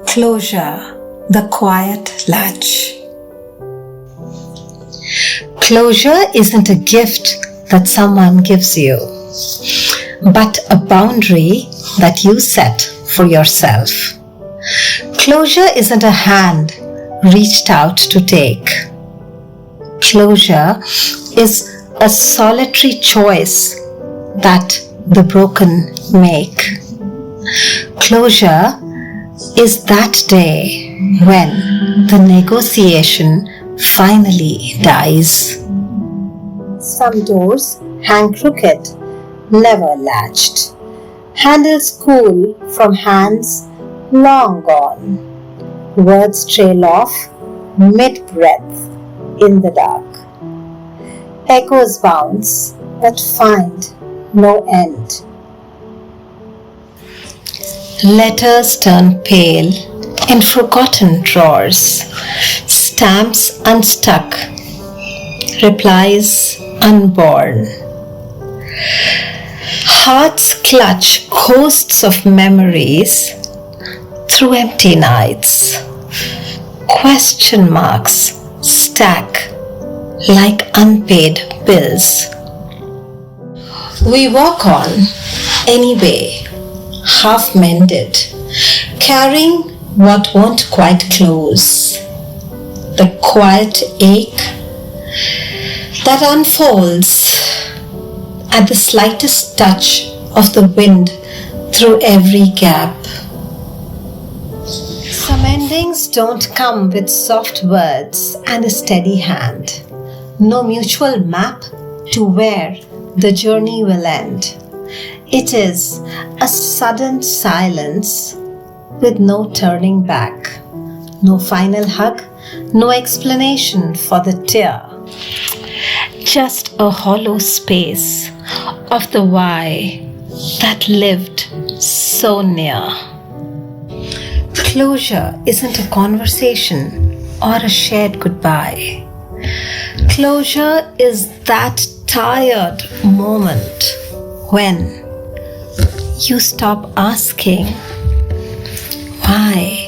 Closure, the quiet latch. Closure isn't a gift that someone gives you, but a boundary that you set for yourself. Closure isn't a hand reached out to take. Closure is a solitary choice that the broken make. Closure is that day when the negotiation finally dies. Some doors hang crooked, never latched. Handles cool from hands long gone. Words trail off mid-breath in the dark. Echoes bounce but find no end. Letters turn pale in forgotten drawers. Stamps unstuck. Replies unborn. Hearts clutch hosts of memories through empty nights. Question marks stack like unpaid bills. We walk on anyway, half mended, carrying what won't quite close. The quiet ache that unfolds at the slightest touch of the wind through every gap. Some endings don't come with soft words and a steady hand. No mutual map to where the journey will end. It is a sudden silence with no turning back. No final hug, no explanation for the tear. Just a hollow space of the why that lived so near. Closure isn't a conversation or a shared goodbye. Closure is that tired moment when you stop asking why.